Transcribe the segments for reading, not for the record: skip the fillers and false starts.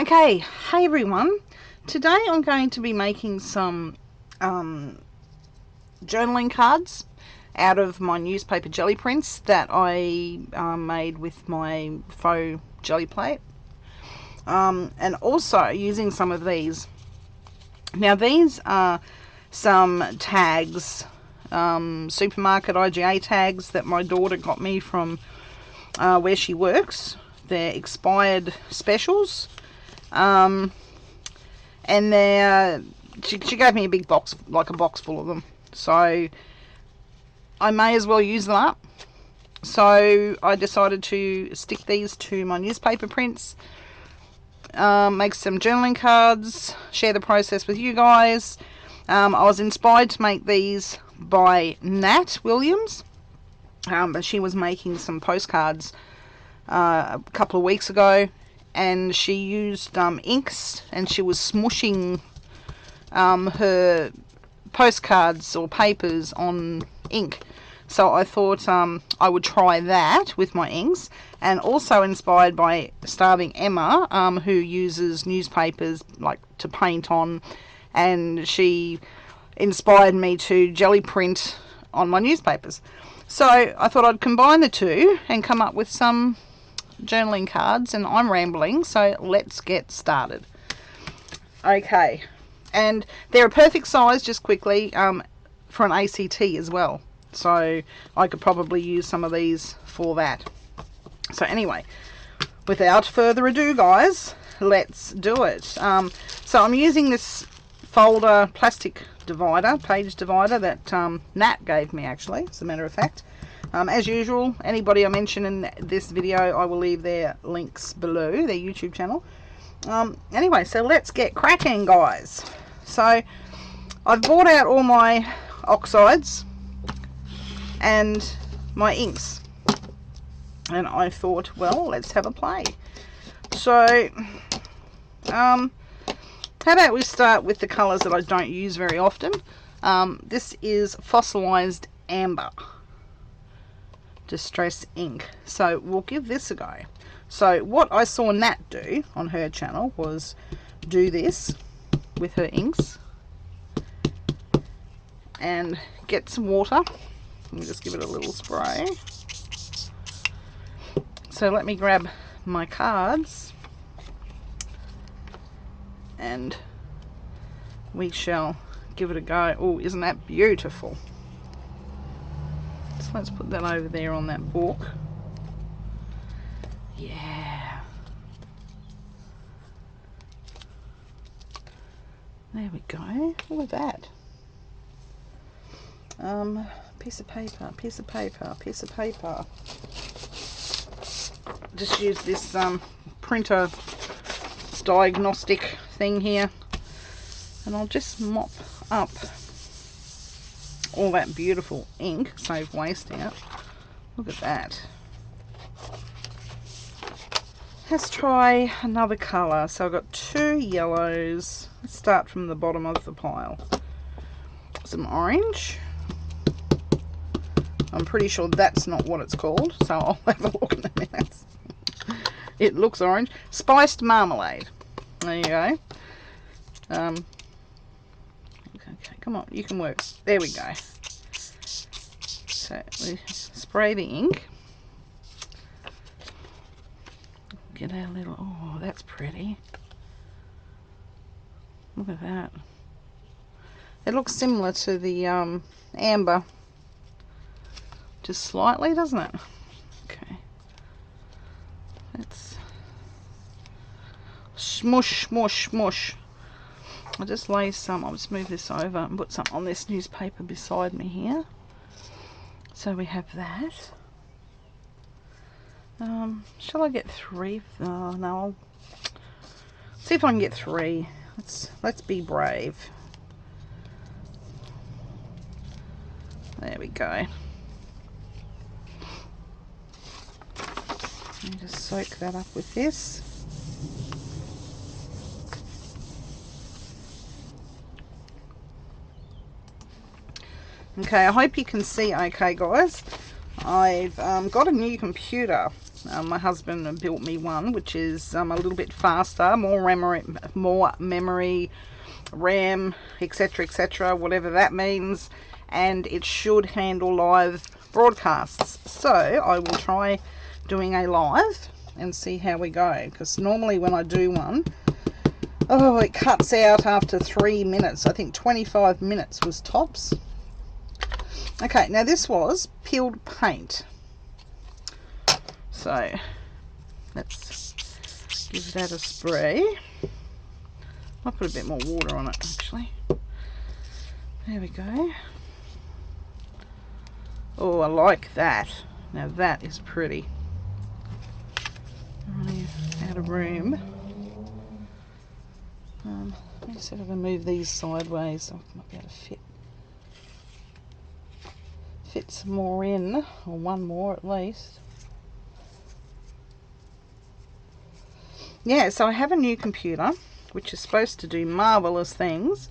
Okay, hey everyone. Today I'm going to be making some journaling cards out of my newspaper jelly prints that I made with my faux jelly plate. And also using some of these. Now these are some tags, supermarket IGA tags that my daughter got me from where she works. They're expired specials. And she gave me a big box, like a box full of them. So I may as well use them up. So I decided to stick these to my newspaper prints, make some journaling cards, share the process with you guys. I was inspired to make these by Nat Williams. But she was making some postcards a couple of weeks ago, and she used inks, and she was smushing her postcards or papers on ink. So I thought I would try that with my inks, and also inspired by Starving Emma, who uses newspapers like to paint on, and she inspired me to jelly print on my newspapers. So I thought I'd combine the two and come up with some journaling cards, and I'm rambling, so let's get started. Okay, and they're a perfect size, just quickly, for an ACT as well, so I could probably use some of these for that. So anyway, without further ado guys, let's do it. So I'm using this folder plastic divider, page divider, that Nat gave me, actually, as a matter of fact. As usual, anybody I mention in this video, I will leave their links below, their YouTube channel. Anyway, so let's get cracking, guys. So I've bought out all my oxides and my inks, and I thought, well, let's have a play. So how about we start with the colours that I don't use very often. This is Fossilized Amber Distress ink, so we'll give this a go. So what I saw Nat do on her channel was do this with her inks and get some water and just give it a little spray. So let me grab my cards and we shall give it a go. Oh, isn't that beautiful? So let's put that over there on that book. Yeah. There we go. Look at that. Piece of paper, piece of paper, piece of paper. Just use this printer diagnostic thing here, and I'll just mop up all that beautiful ink, save waste out. Look at that. Let's try another colour. So I've got two yellows. Let's start from the bottom of the pile. Some orange. I'm pretty sure that's not what it's called, so I'll have a look in a minute. It looks orange. Spiced marmalade. There you go. Okay, come on, you can work. There we go. So we spray the ink. Get our little, oh, that's pretty. Look at that. It looks similar to the amber, just slightly, doesn't it? Okay. Let's smush, smush, smush. I'll just lay some, I'll just move this over and put some on this newspaper beside me here. So we have that. Shall I get three? Oh, no, I'll see if I can get three. Let's be brave. There we go. And just soak that up with this. Okay, I hope you can see okay, guys. I've got a new computer. My husband built me one, which is a little bit faster, more memory, RAM, etc., whatever that means, and it should handle live broadcasts. So I will try doing a live and see how we go, because normally when I do one, oh, it cuts out after 3 minutes. I think 25 minutes was tops. Okay, now this was peeled paint. So let's give that a spray. I'll put a bit more water on it actually. There we go. Oh, I like that. Now that is pretty. Running out of room. Let me see if I can move these sideways so I might be able to fit some more in, or one more at least. Yeah, so I have a new computer which is supposed to do marvelous things.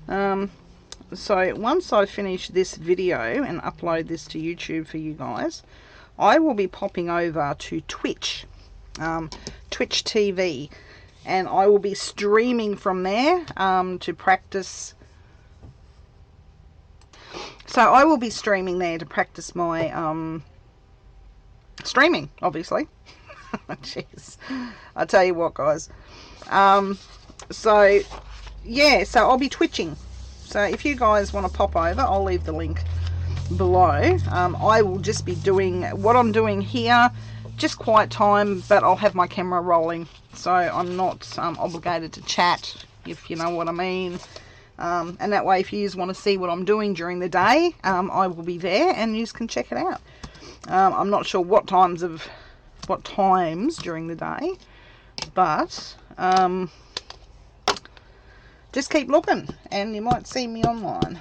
So once I finish this video and upload this to YouTube for you guys, I will be popping over to Twitch, Twitch TV, and I will be streaming from there to practice. So I will be streaming there to practice my streaming, obviously. Jeez, I tell you what, guys. So yeah, so I'll be twitching. So if you guys want to pop over, I'll leave the link below. I will just be doing what I'm doing here, just quiet time, but I'll have my camera rolling, so I'm not obligated to chat, if you know what I mean. And that way, if you want to see what I'm doing during the day, I will be there and you can check it out. I'm not sure what times during the day, but just keep looking and you might see me online.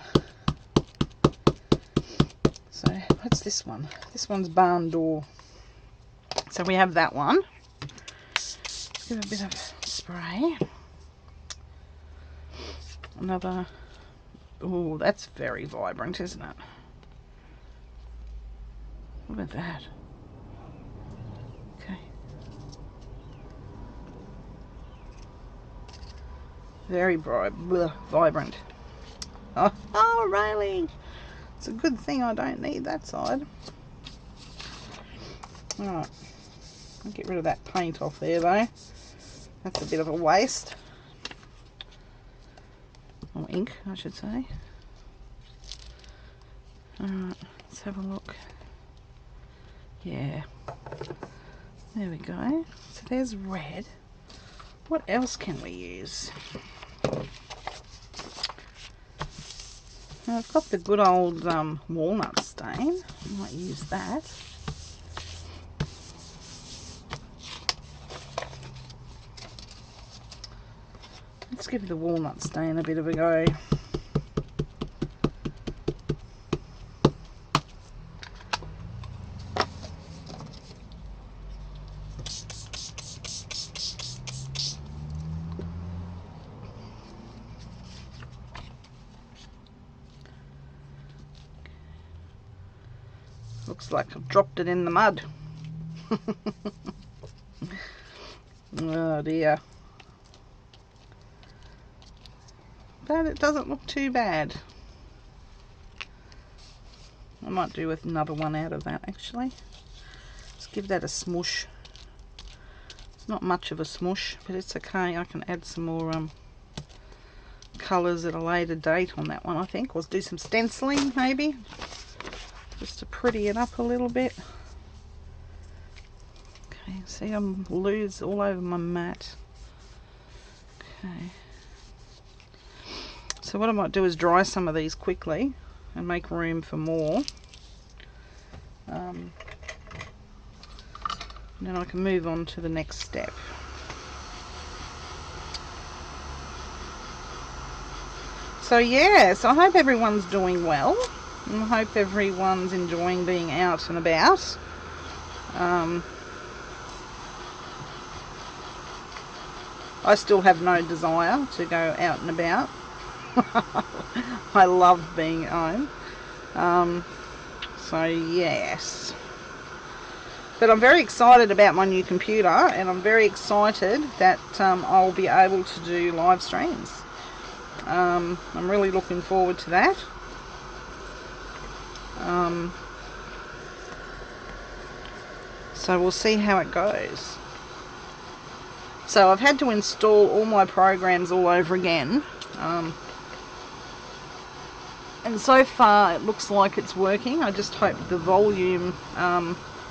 So what's this one? This one's barn door. So we have that one. Let's give it a bit of spray. Another. Oh, that's very vibrant, isn't it? Look at that. Okay. Very vibrant. Oh, railing. It's a good thing I don't need that side. Alright. I'll get rid of that paint off there though. That's a bit of a waste. Or ink, I should say. Alright, let's have a look. Yeah. There we go. So there's red. What else can we use? Now I've got the good old walnut stain. I might use that. Let's give the walnut stain a bit of a go. Looks like I've dropped it in the mud. Oh dear. But it doesn't look too bad. I might do with another one out of that actually. Let's give that a smush. It's not much of a smush, but it's okay. I can add some more colours at a later date on that one, I think. Or do some stenciling maybe, just to pretty it up a little bit. Okay, see I'm loose all over my mat. Okay. So what I might do is dry some of these quickly and make room for more. And then I can move on to the next step. So yeah, so I hope everyone's doing well. And I hope everyone's enjoying being out and about. I still have no desire to go out and about. I love being at home. So yes, but I'm very excited about my new computer, and I'm very excited that I'll be able to do live streams. I'm really looking forward to that. So we'll see how it goes. So I've had to install all my programs all over again. And so far it looks like it's working. I just hope the volume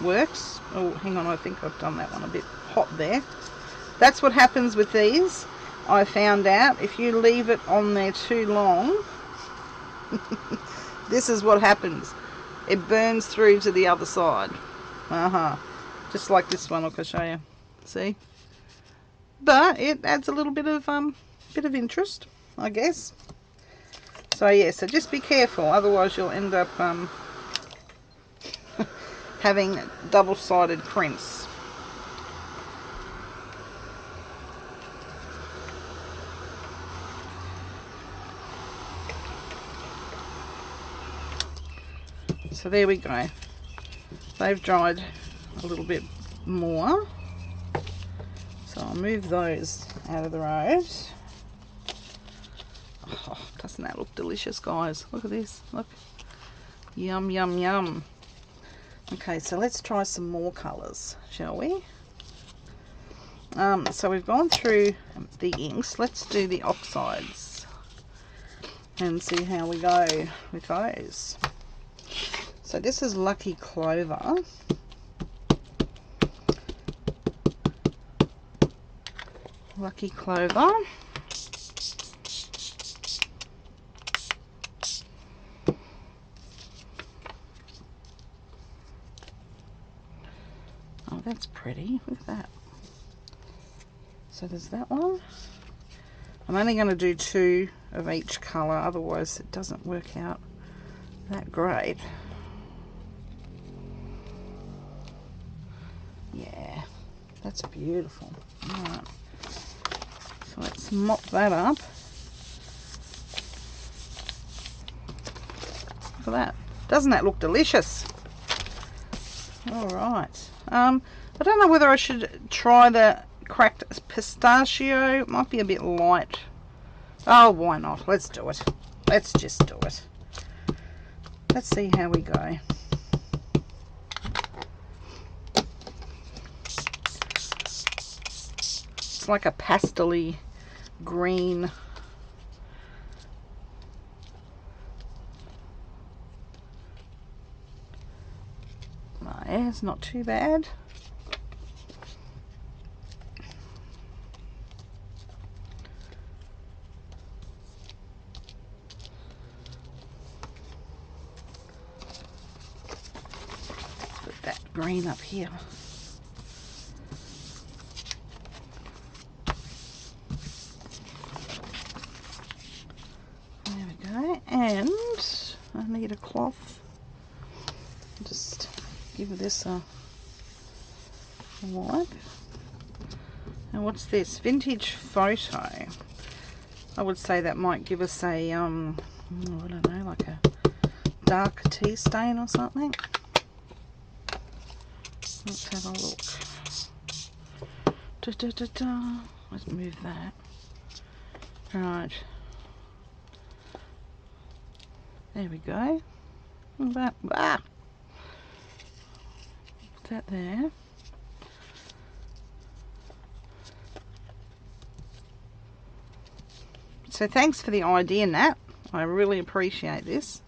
works. Oh, hang on, I think I've done that one a bit hot there. That's what happens with these. I found out if you leave it on there too long, this is what happens. It burns through to the other side. Just like this one, I'll show you. See? But it adds a little bit of interest, I guess. So yeah, so just be careful, otherwise you'll end up having double-sided prints. So there we go. They've dried a little bit more. So I'll move those out of the road. Oh, doesn't that look delicious, guys? Look at this. Look. Yum, yum, yum. Okay, so let's try some more colours, shall we? So we've gone through the inks. Let's do the oxides and see how we go with those. So this is Lucky Clover. Lucky Clover. Oh, that's pretty. Look at that. So there's that one. I'm only going to do 2 of each colour, otherwise it doesn't work out that great. Yeah, that's beautiful. Alright, so let's mop that up. Look at that. Doesn't that look delicious? Alright. I don't know whether I should try the cracked pistachio. It might be a bit light. Oh, why not? Let's do it. Let's just do it. Let's see how we go. It's like a pastel-y green. Yeah, it's not too bad. Put that green up here. There we go. And I need a cloth. Just give this a wipe. And what's this? Vintage Photo. I would say that might give us a I don't know, like a dark tea stain or something. Let's have a look. Let's move that. Right. There we go. Put that there. So thanks for the idea, Nat. I really appreciate this.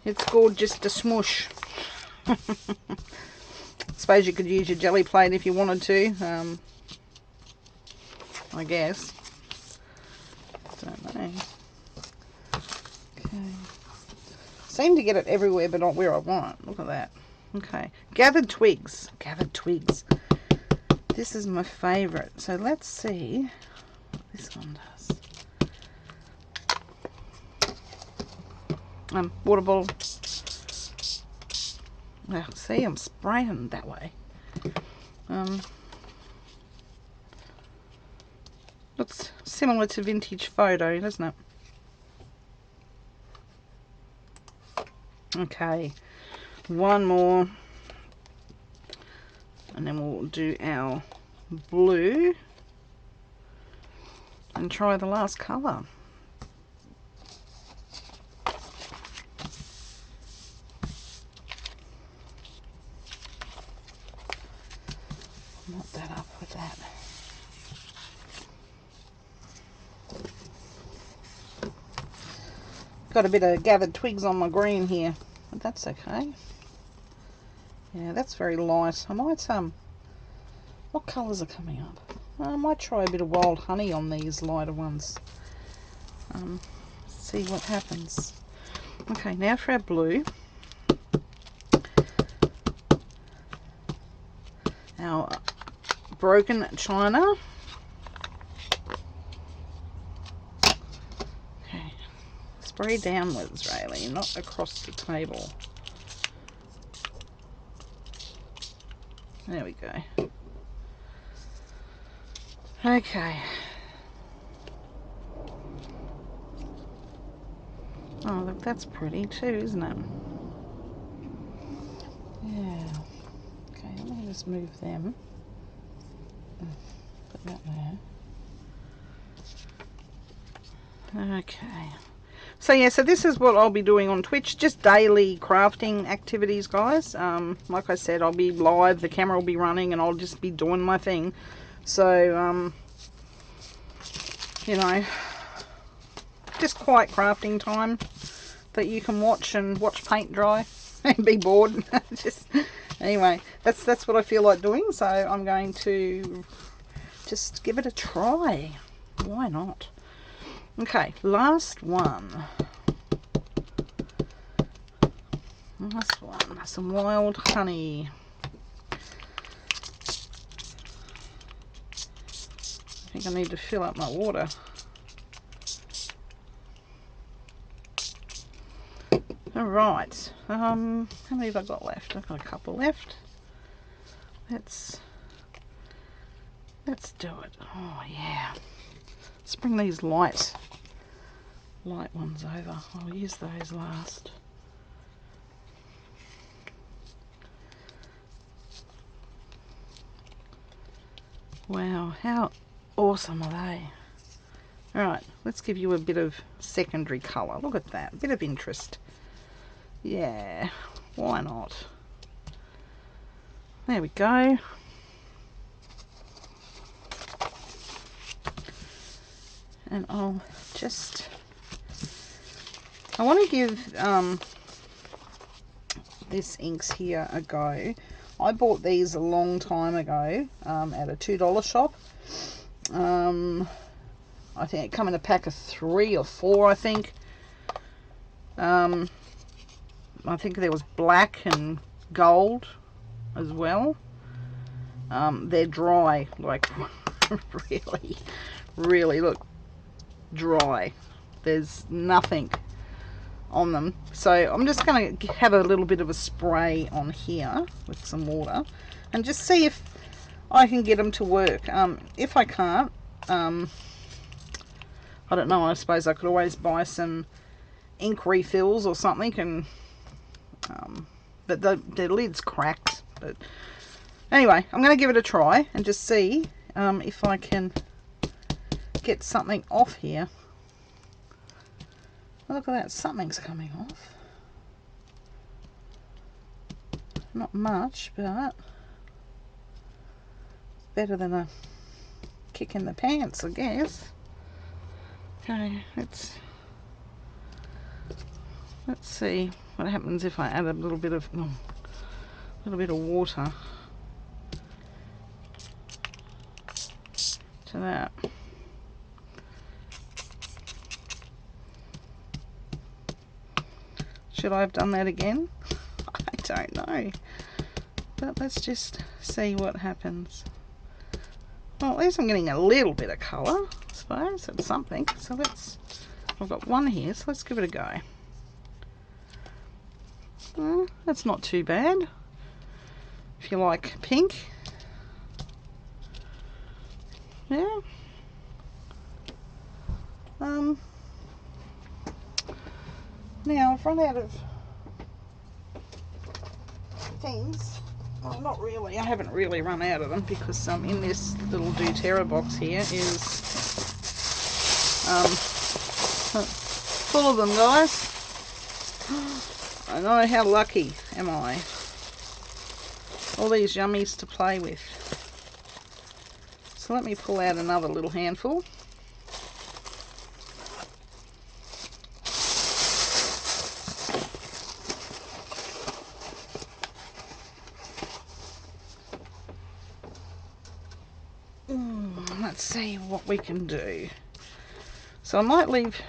It's gorgeous to smush. Suppose you could use your jelly plate if you wanted to. I guess. Don't know. Okay. Seem to get it everywhere, but not where I want. Look at that. Okay. Gathered twigs. Gathered twigs. This is my favourite. So let's see what this one does. Water bottle. Well, see, I'm spraying that way. Looks similar to Vintage Photo, doesn't it? Okay, one more, and then we'll do our blue and try the last colour. Knot that up with that. Got a bit of gathered twigs on my green here, but that's okay. Yeah, that's very light. I might, what colours are coming up? I might try a bit of wild honey on these lighter ones. See what happens. Okay, now for our blue. Our broken china. Okay, spray downwards, Raylene, not across the table. There we go. Okay. Oh, look, that's pretty too, isn't it? Yeah. Okay, let me just move them. Put that there. Okay. So yeah, so this is what I'll be doing on Twitch, just daily crafting activities, guys. Like I said, I'll be live, the camera will be running, and I'll just be doing my thing. So, you know, just quiet crafting time that you can watch and watch paint dry and be bored. Just anyway, that's what I feel like doing, so I'm going to just give it a try. Why not? Okay, last one. Last one, some wild honey. I think I need to fill up my water. Alright, how many have I got left? I've got a couple left. Let's do it. Oh yeah. Let's bring these light ones over. I'll use those last. Wow, how awesome are they? Alright, let's give you a bit of secondary colour. Look at that, a bit of interest. Yeah, why not? There we go. And I'll just... I want to give this inks here a go. I bought these a long time ago at a $2 shop. I think it come in a pack of 3 or 4, I think. I think there was black and gold as well. They're dry, like really look dry. There's nothing on them, so I'm just going to have a little bit of a spray on here with some water and just see if I can get them to work. If I can't, I don't know, I suppose I could always buy some ink refills or something, and but the lid's cracked. But anyway, I'm going to give it a try and just see if I can get something off here. Look at that, something's coming off. Not much, but better than a kick in the pants, I guess. Okay, let's see what happens if I add a little bit of water to that. Should I have done that again? I don't know. But let's just see what happens. Well, at least I'm getting a little bit of colour, I suppose. It's something. So I've got one here, so let's give it a go. That's not too bad. If you like pink. Yeah. Now I've run out of things. Well, not really. I haven't really run out of them because in this little doTERRA box here is full of them, guys. I know, how lucky am I? All these yummies to play with. So let me pull out another little handful. Let's see what we can do. So I might leave,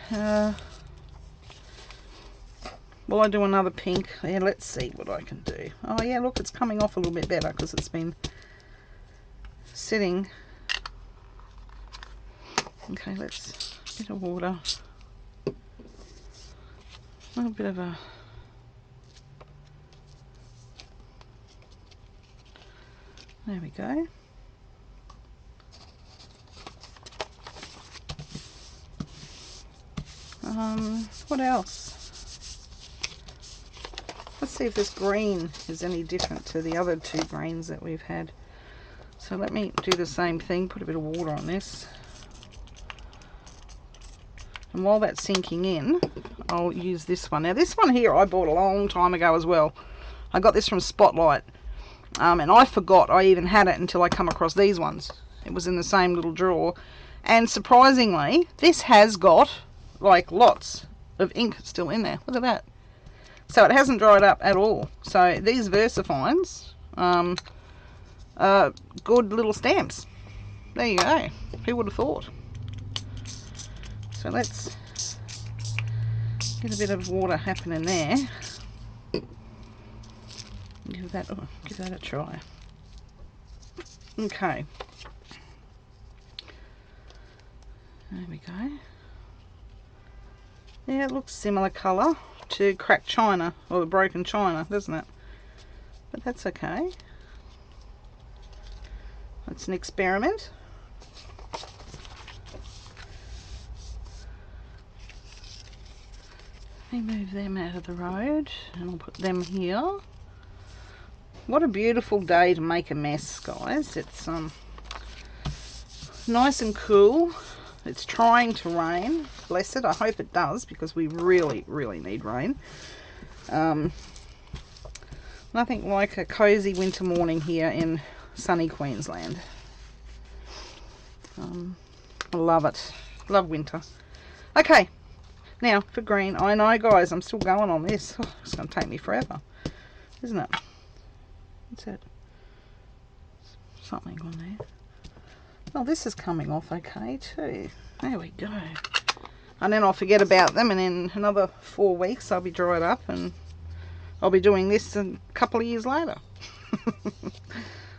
will I do another pink? Yeah, let's see what I can do. Oh yeah, look, it's coming off a little bit better because it's been sitting. Okay, let's get a water. A little bit of a... There we go. What else? Let's see if this green is any different to the other two greens that we've had. So let me do the same thing, put a bit of water on this. And while that's sinking in, I'll use this one. Now this one here I bought a long time ago as well. I got this from Spotlight. And I forgot I even had it until I come across these ones. It was in the same little drawer. And surprisingly, this has got like lots of ink still in there. Look at that. So it hasn't dried up at all. So these VersaFines, good little stamps. There you go. Who would have thought? So let's get a bit of water happening there. Give that a try. Okay. There we go. Yeah, it looks similar colour to cracked china, or the broken china, doesn't it? But that's okay. It's an experiment. Let me move them out of the road and I'll put them here. What a beautiful day to make a mess, guys. It's nice and cool. It's trying to rain. Bless it. I hope it does because we really, really need rain. Nothing like a cozy winter morning here in sunny Queensland. I love it. Love winter. Okay. Now for green. I know, guys, I'm still going on this. Oh, it's going to take me forever, isn't it? What's it? Something on there. Well, this is coming off okay too. There we go. And then I'll forget about them, and in another 4 weeks I'll be dried up and I'll be doing this a couple of years later.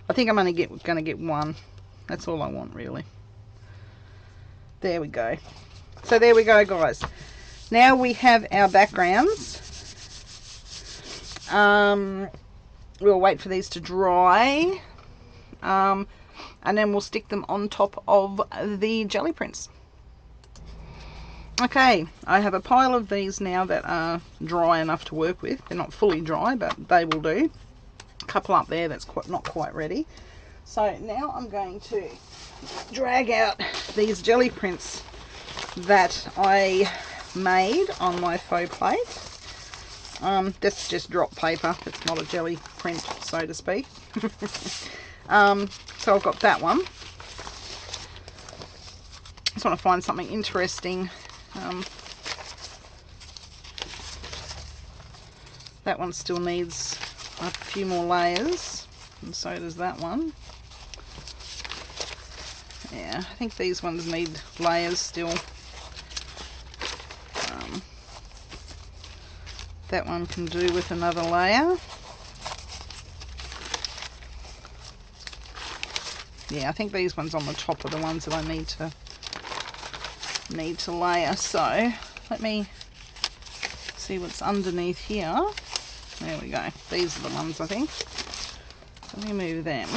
I think I'm only going to get one. That's all I want, really. There we go. So there we go, guys. Now we have our backgrounds. We'll wait for these to dry. And then we'll stick them on top of the jelly prints. Okay, I have a pile of these now that are dry enough to work with. They're not fully dry, but they will do. A couple up there that's not quite ready. So now I'm going to drag out these jelly prints that I made on my faux plate. That's just drop paper. It's not a jelly print, so to speak. So I've got that one. Just want to find something interesting. That one still needs a few more layers, and so does that one. Yeah, I think these ones need layers still. That one can do with another layer. Yeah, I think these ones on the top are the ones that I need to layer. So let me see what's underneath here. There we go. These are the ones, I think. Let me move them.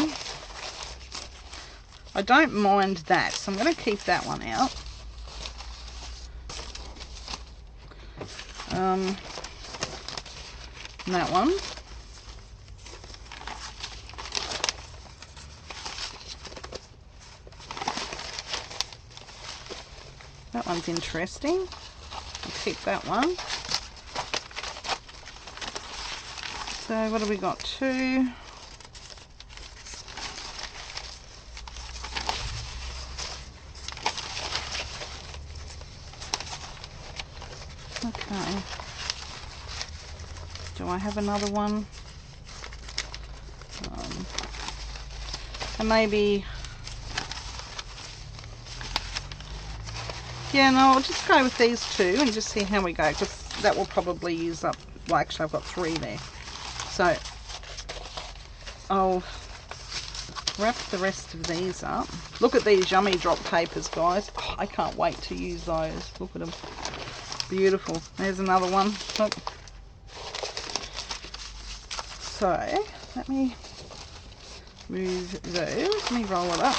I don't mind that, so I'm going to keep that one out. And that one. That one's interesting. I'll keep that one. So what have we got? 2. Okay. Do I have another one? And maybe... Yeah, no, I'll just go with these 2 and just see how we go, because that will probably use up... Well, actually, I've got 3 there. So, I'll wrap the rest of these up. Look at these yummy drop papers, guys. Oh, I can't wait to use those. Look at them. Beautiful. There's another one. Look. So, let me move those. Let me roll it up.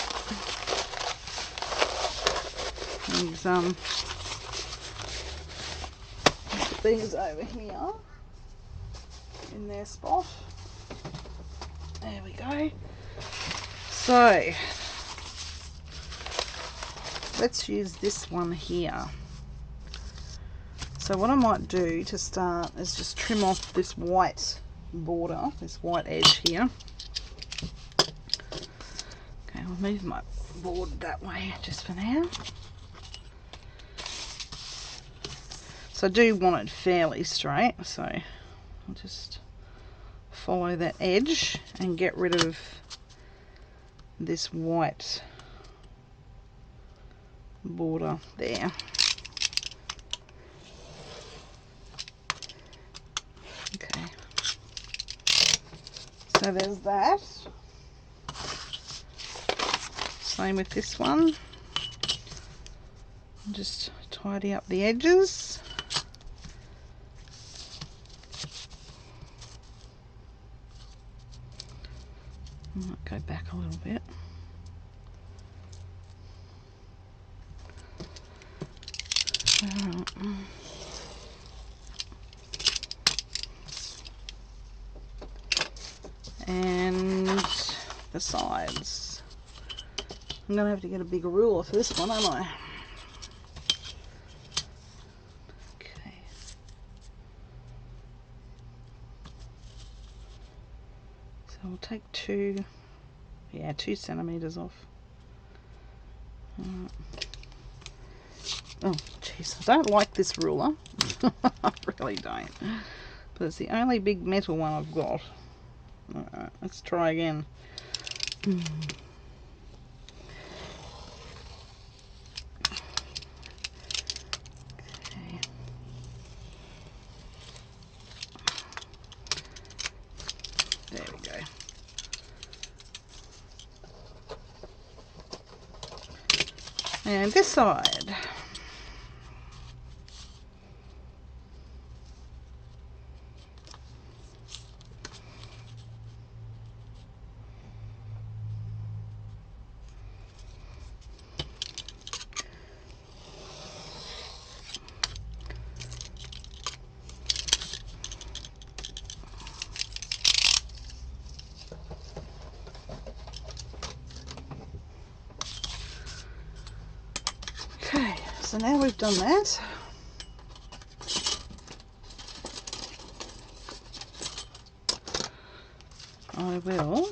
And put these over here in their spot. There we go. So let's use this one here. So what I might do to start is just trim off this white border, this white edge here. Okay, I'll move my board that way just for now. So I do want it fairly straight, so I'll just follow that edge and get rid of this white border there. Okay, so there's that. Same with this one. Just tidy up the edges. I might go back a little bit. And the sides. I'm going to have to get a bigger ruler for this one, aren't I? Okay. So I'll take 2 centimeters off. Oh, jeez, I don't like this ruler. I really don't. But it's the only big metal one I've got. Alright, let's try again. Okay. There we go. And this side. Okay, so now we've done that. I will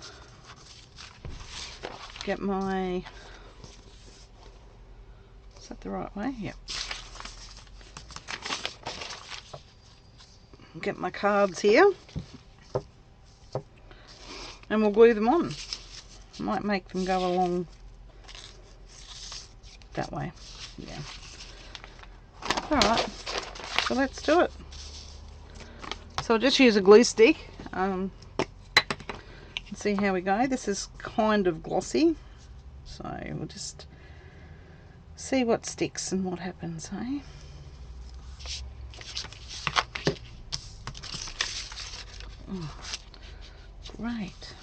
get my... Is that the right way? Yep. Get my cards here. And we'll glue them on. Might make them go along that way. Yeah. Alright, so let's do it. So I'll just use a glue stick and see how we go. This is kind of glossy, so we'll just see what sticks and what happens, eh? Oh, great.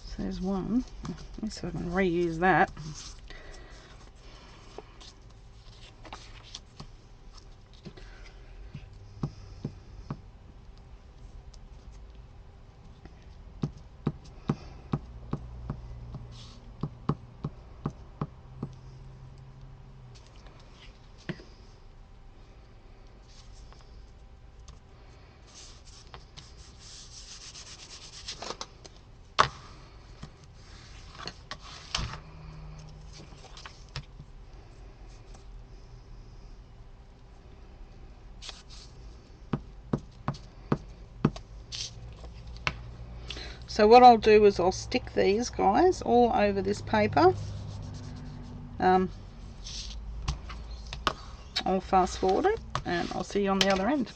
So there's one. At least I can reuse that. So what I'll do is I'll stick these guys all over this paper. I'll fast forward it and I'll see you on the other end.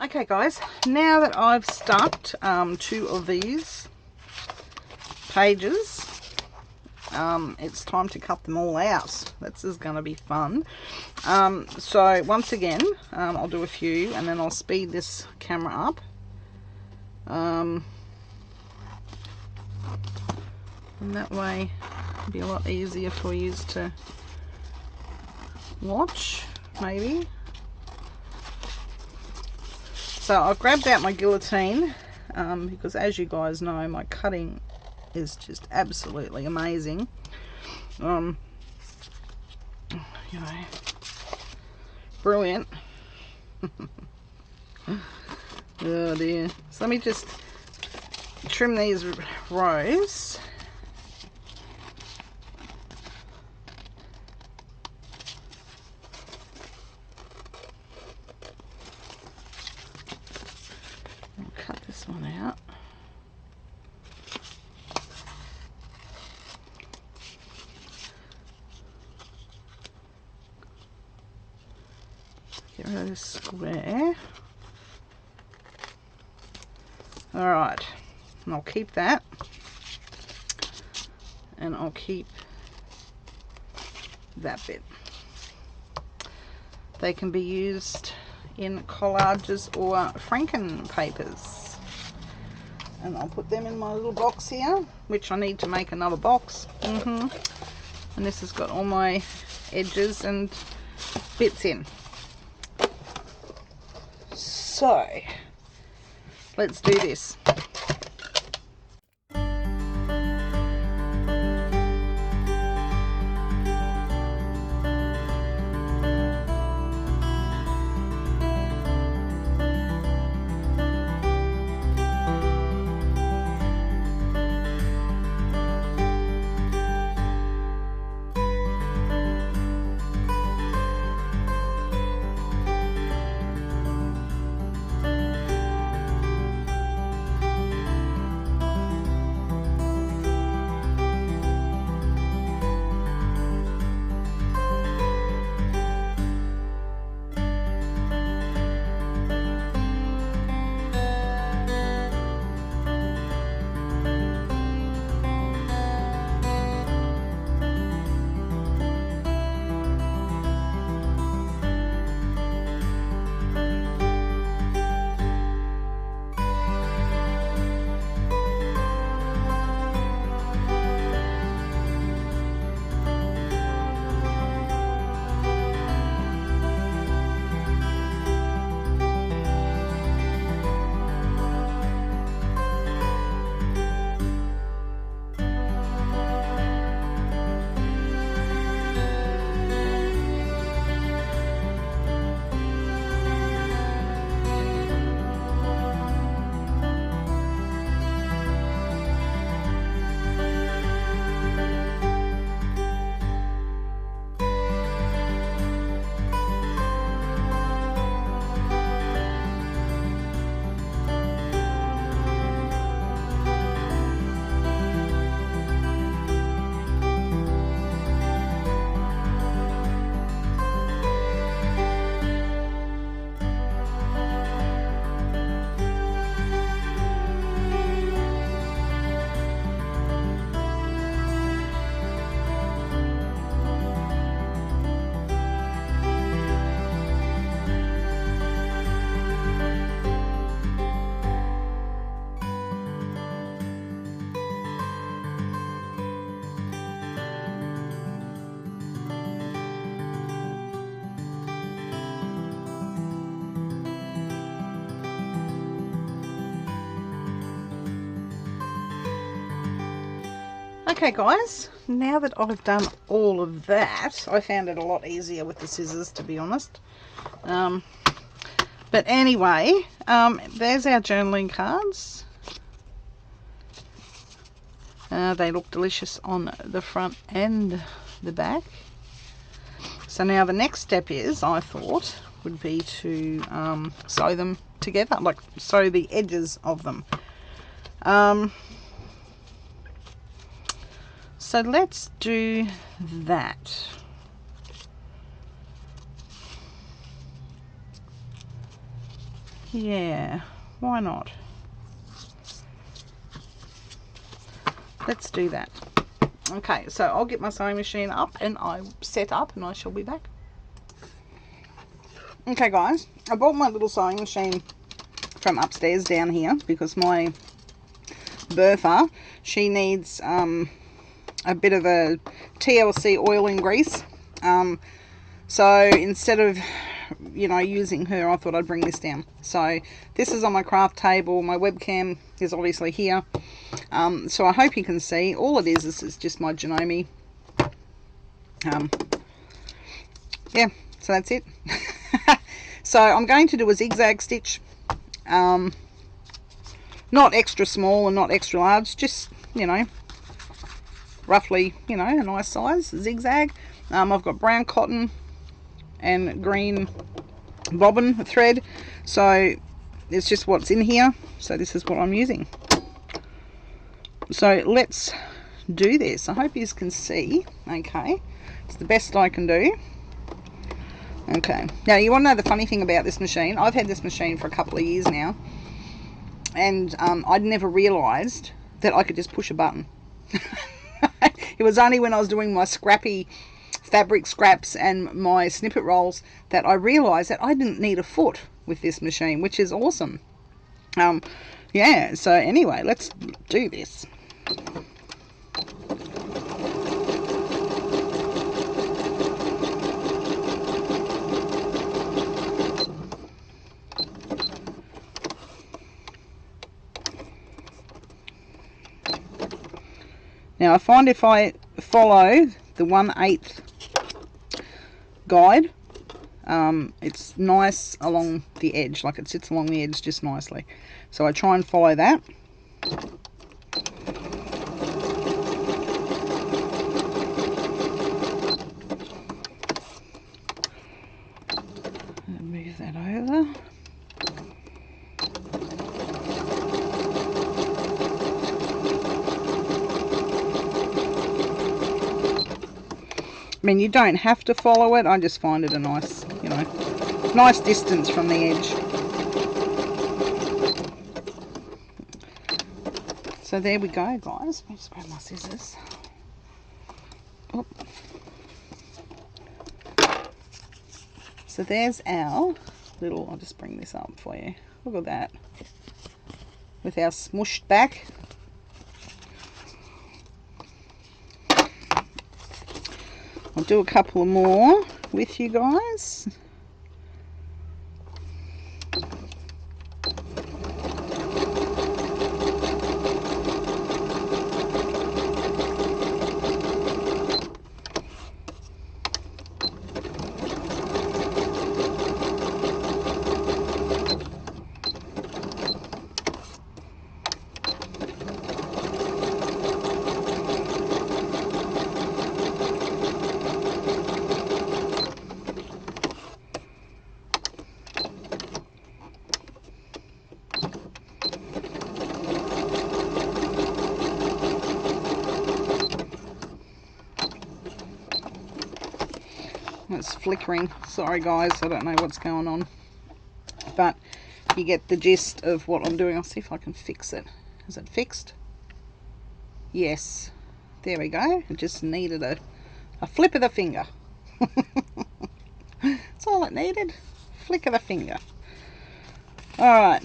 Okay guys, now that I've stuck 2 of these pages, it's time to cut them all out. This is going to be fun. So once again, I'll do a few and then I'll speed this camera up. And that way it'll be a lot easier for you to watch, maybe. So I've grabbed out my guillotine because, as you guys know, my cutting is just absolutely amazing. You know, brilliant. Oh dear. So let me just trim these rows. Cut this one out. Get rid of this square. Alright, and I'll keep that. And I'll keep that bit. They can be used in collages or Franken papers. And I'll put them in my little box here, which I need to make another box. And this has got all my edges and bits in. So let's do this. Okay guys, now that I've done all of that, I found it a lot easier with the scissors, to be honest. But anyway, there's our journaling cards. They look delicious on the front and the back. So now the next step is, I thought, would be to sew them together, like sew the edges of them. So let's do that. Yeah, why not? Let's do that. Okay, so I'll get my sewing machine up and I set up and I shall be back. Okay guys, I bought my little sewing machine from upstairs down here because my Bertha, she needs a bit of a TLC oil and grease. So instead of, you know, using her, I thought I'd bring this down. So this is on my craft table. My webcam is obviously here. So I hope you can see. All it is just my Janome. Yeah, so that's it. So I'm going to do a zigzag stitch. Not extra small and not extra large, just, you know, roughly, you know, a nice size zigzag. I've got brown cotton and green bobbin thread, so it's just what's in here. So this is what I'm using. So let's do this. I hope you can see. Okay, it's the best I can do. Okay, now you want to know the funny thing about this machine? I've had this machine for a couple of years now, and I'd never realised that I could just push a button. It was only when I was doing my scrappy fabric scraps and my snippet rolls that I realised that I didn't need a foot with this machine, which is awesome. Yeah, so anyway, let's do this. Now I find if I follow the 1/8 guide, it's nice along the edge, like it sits along the edge just nicely. So I try and follow that. And move that over. I mean, you don't have to follow it. I just find it a nice, you know, nice distance from the edge. So there we go, guys. Let me just grab my scissors. Oh. So there's our little, I'll just bring this up for you. Look at that. With our smooshed back. I'll do a couple more with you guys. It's flickering. Sorry guys, I don't know what's going on. But you get the gist of what I'm doing. I'll see if I can fix it. Is it fixed? Yes. There we go. It just needed a flip of the finger. That's all it needed. Flick of the finger. Alright.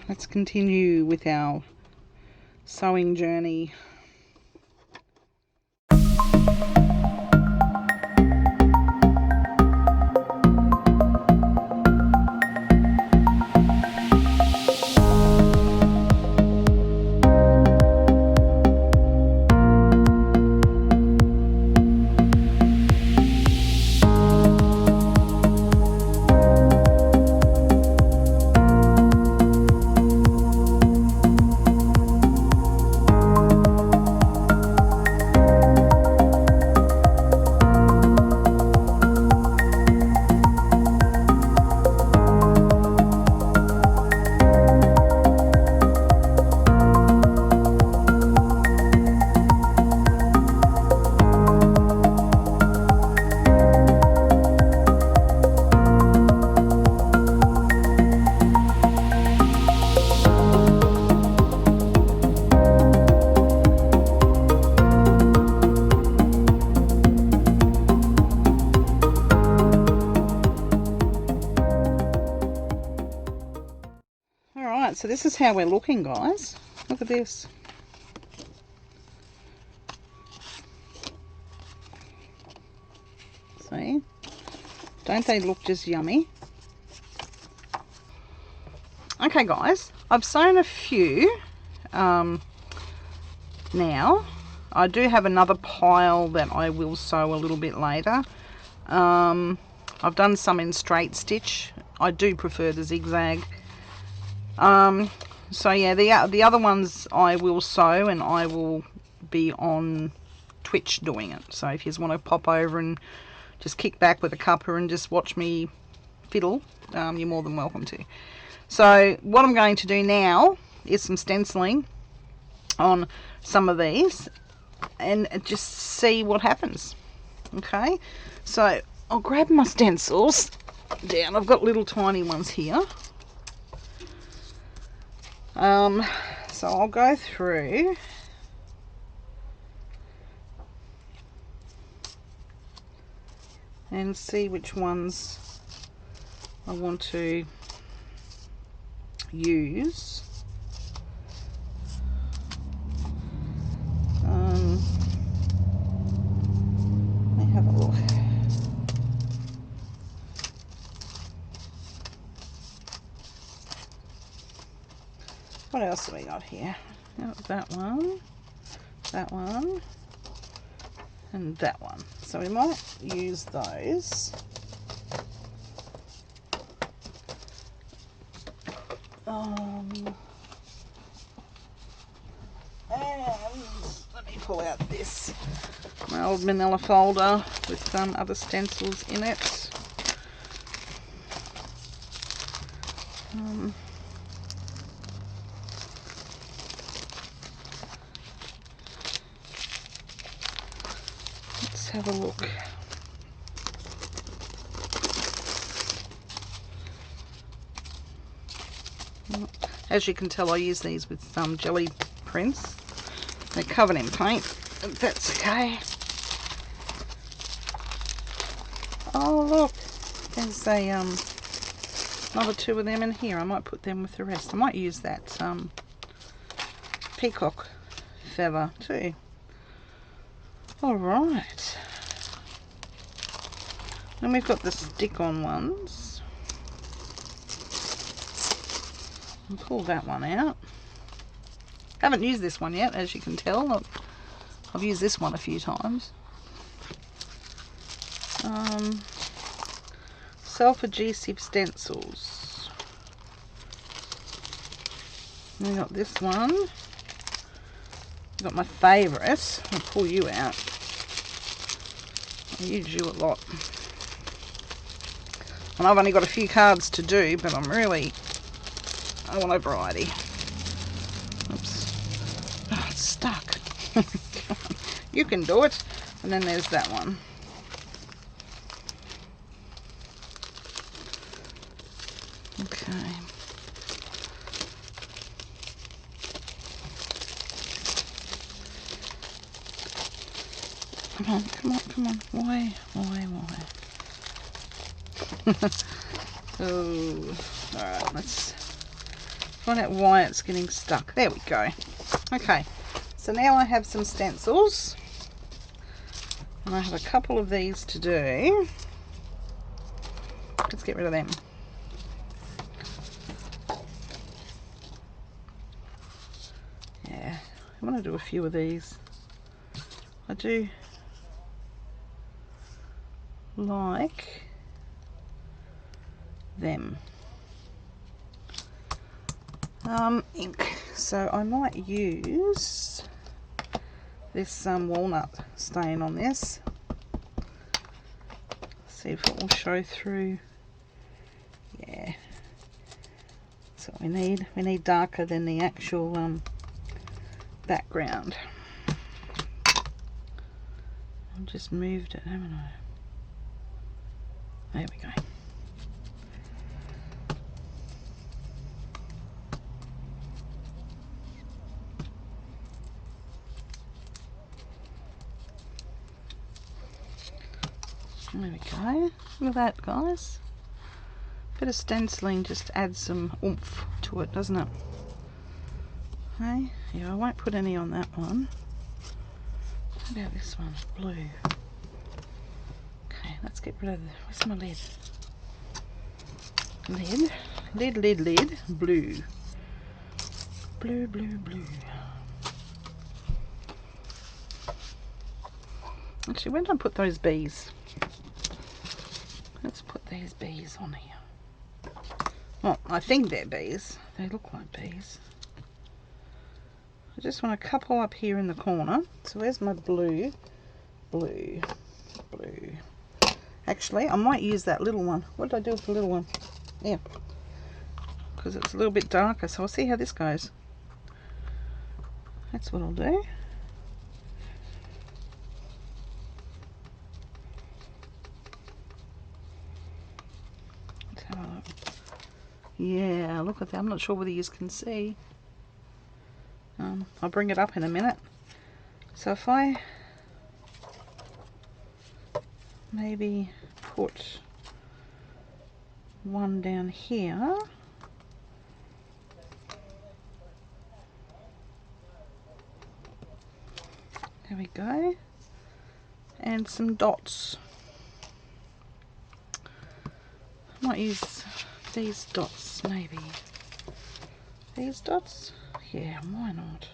Let's continue with our sewing journey. So this is how we're looking, guys. Look at this. See? Don't they look just yummy? Okay, guys. I've sewn a few now. I do have another pile that I will sew a little bit later. I've done some in straight stitch. I do prefer the zigzag. So yeah, the other ones I will sew, and I will be on Twitch doing it. So if you just want to pop over and just kick back with a cuppa and just watch me fiddle, you're more than welcome to. So what I'm going to do now is some stenciling on some of these and just see what happens. Okay, so I'll grab my stencils down. I've got little tiny ones here. So I'll go through and see which ones I want to use. Let me have a look. What else have we got here? That one. that one, and that one. So we might use those. And let me pull out this, my old manila folder with some other stencils in it. Let's have a look. As you can tell, I use these with some jelly prints. They're covered in paint, but that's okay. Oh look, there's a another two of them in here. I might put them with the rest. I might use that peacock feather too. Alright. Then we've got the stick-on ones. I'll pull that one out. Haven't used this one yet, as you can tell. I've used this one a few times. Self-adhesive stencils. We got this one. We've got my favourite. I'll pull you out. I use you a lot. And I've only got a few cards to do, but I want a variety. Oops. Oh, it's stuck. You can do it. And then there's that one. Okay. Come on, come on, come on. Why? Oh, alright, let's find out why it's getting stuck. There we go. Okay, so now I have some stencils. And I have a couple of these to do. Let's get rid of them. Yeah, I want to do a few of these. I do like them. Ink. So I might use this walnut stain on this. See if it will show through. Yeah. That's what we need. We need darker than the actual background. I've just moved it, haven't I? There we go. There we go. Look at that, guys. Bit of stenciling just adds some oomph to it, doesn't it? Hey, yeah, I won't put any on that one. How about this one? Blue. Okay, let's get rid of the... Where's my lid? Lid. Blue. Blue. Actually, where did I put those bees? Let's put these bees on here. Well, I think they're bees. They look like bees. I just want a couple up here in the corner. So where's my blue? Blue. Actually, I might use that little one. What did I do with the little one? Yeah. Because it's a little bit darker, so I'll see how this goes. That's what I'll do. Let's have a look. Yeah, look at that. I'm not sure whether you can see. I'll bring it up in a minute. So if I maybe put one down here. There we go. And some dots. I might use these dots maybe. These dots? Yeah, why not?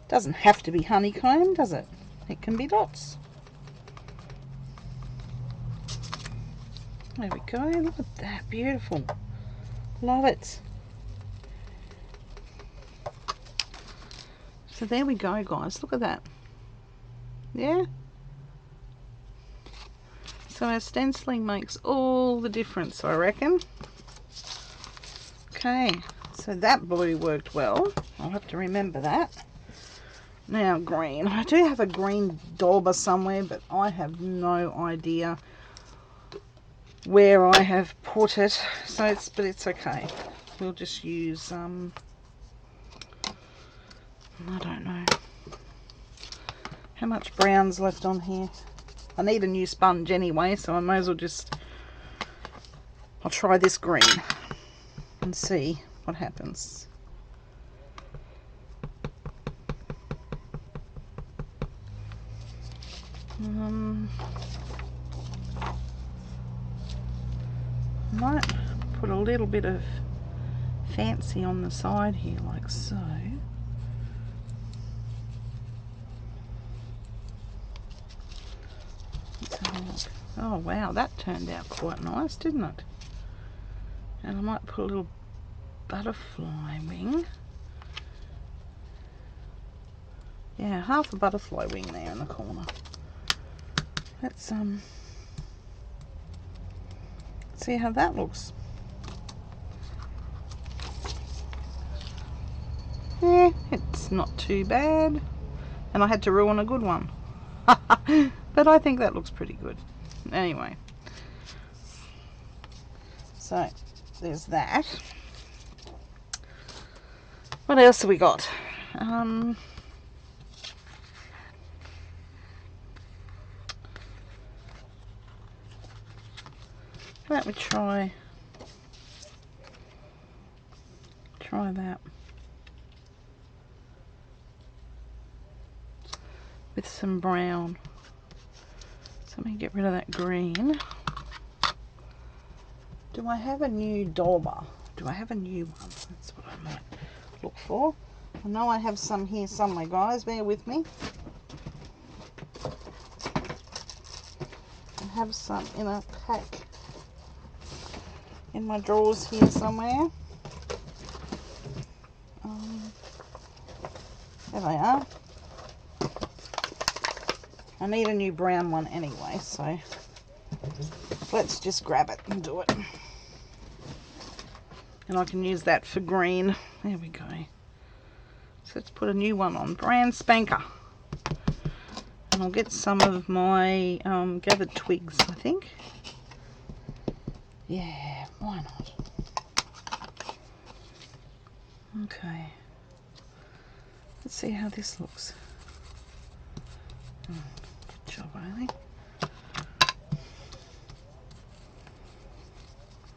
Doesn't have to be honeycomb, does it? It can be dots. There we go. Look at that. Beautiful. Love it. So there we go, guys. Look at that. Yeah? So our stenciling makes all the difference, I reckon. Okay. So that blue worked well. I'll have to remember that. Now green. I do have a green dauber somewhere, but I have no idea where I have put it. So it's okay. We'll just use I don't know how much brown's left on here. I need a new sponge anyway, so I may as well I'll try this green and see what happens. Might put a little bit of fancy on the side here, like so. Let's have a look. Oh wow, that turned out quite nice, didn't it? And I might put a little butterfly wing. Yeah, half a butterfly wing there in the corner. Let's see how that looks. Yeah, it's not too bad. And I had to ruin a good one. But I think that looks pretty good. Anyway. So, there's that. What else have we got? Why don't we try that with some brown. So let me get rid of that green. Do I have a new dauber? Do I have a new one? That's what I might look for. I know I have some here somewhere, guys. Bear with me. I have some in a pack in my drawers here somewhere. There they are. I need a new brown one anyway, so let's just grab it and do it. And I can use that for green. There we go. So let's put a new one on. Brand spanker. And I'll get some of my gathered twigs, I think. Yeah, why not? Okay. Let's see how this looks. Good job, Riley.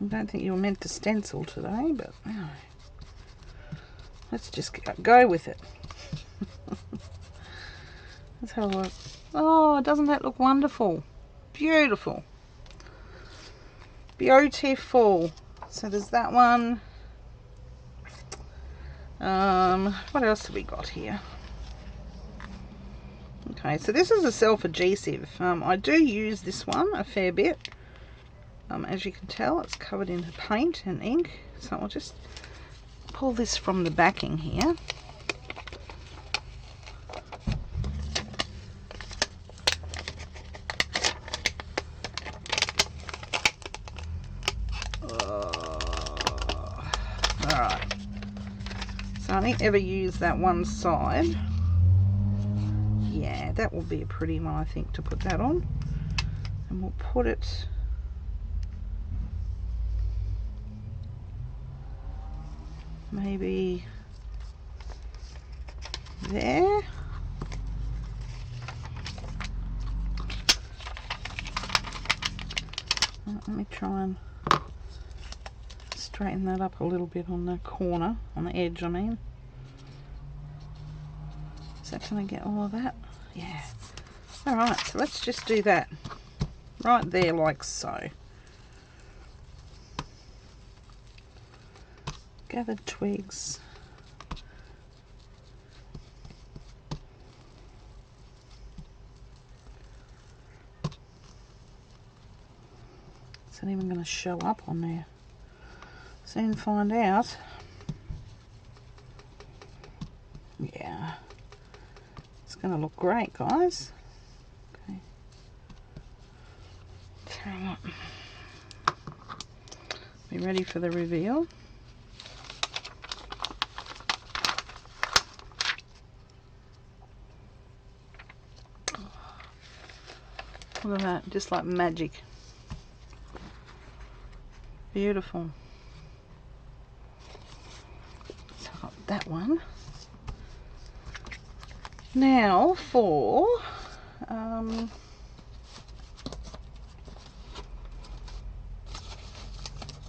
I don't think you were meant to stencil today, but anyway. Let's just go with it. Let's have a look. Oh, doesn't that look wonderful? Beautiful. Beautiful. So there's that one. What else have we got here? Okay, so this is a self-adhesive. I do use this one a fair bit. As you can tell, it's covered in paint and ink. So I'll just pull this from the backing here. Alright. So I only ever use that one side. Yeah, that will be a pretty one, I think, to put that on. And we'll put it maybe there. Let me try and straighten that up a little bit on the corner, on the edge I mean. Is that going to get all of that? Yeah. Alright, so let's just do that right there like so. Gathered twigs. not even going to show up on there. Soon find out. Yeah, it's going to look great, guys. Okay. So, be ready for the reveal. Look at that, just like magic. Beautiful. So I've got that one. Now for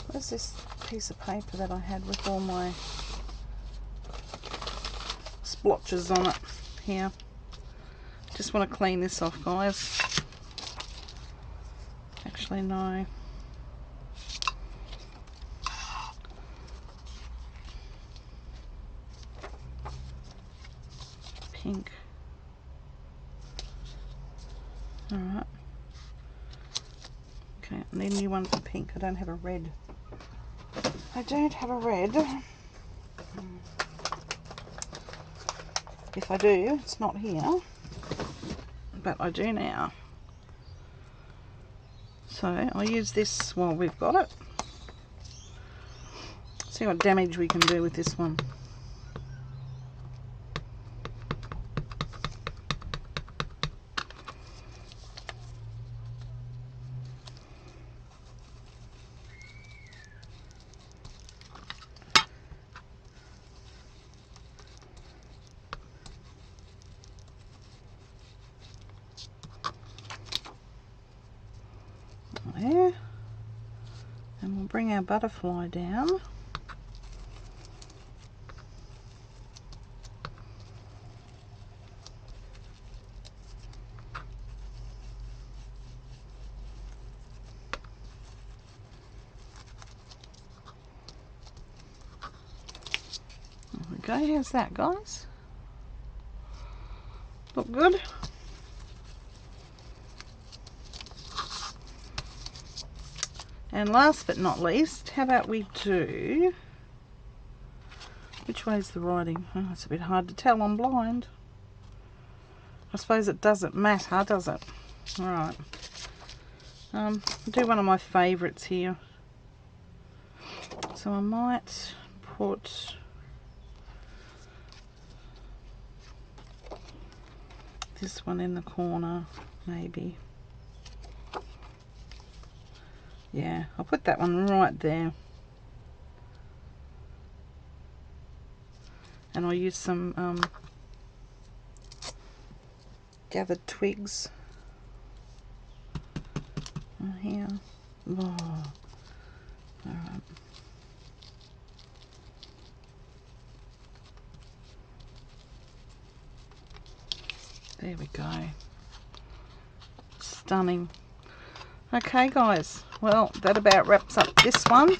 where's this piece of paper that I had with all my splotches on it here? Just want to clean this off, guys. Actually, no. Pink. Alright. Okay, I need a new one for pink. I don't have a red. I don't have a red. If I do, it's not here. But I do now. So I'll use this while we've got it. See what damage we can do with this one. There. And we'll bring our butterfly down. There we go. How's that, guys? Look good? And last but not least, how about we do... Which way's the writing? Oh, it's a bit hard to tell, I'm blind. I suppose it doesn't matter, does it? Alright. I'll do one of my favourites here. So I might put... this one in the corner, maybe. Yeah, I'll put that one right there. And I'll use some gathered twigs on here. Oh. Alright. There we go. Stunning. Okay, guys. Well, that about wraps up this one.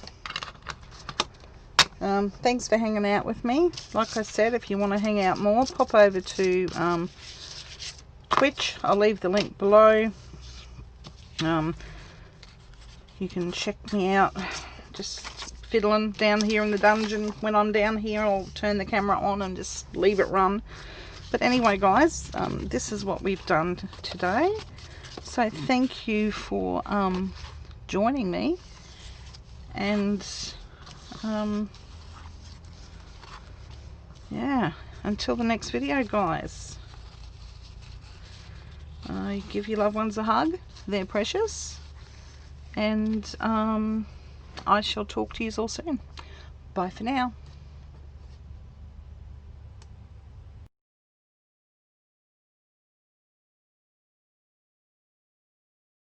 Thanks for hanging out with me. Like I said, if you want to hang out more, pop over to Twitch. I'll leave the link below. You can check me out just fiddling down here in the dungeon. When I'm down here, I'll turn the camera on and just leave it run. But anyway, guys, this is what we've done today. So thank you for joining me. And yeah, until the next video, guys. Give your loved ones a hug. They're precious. And I shall talk to you all soon. Bye for now.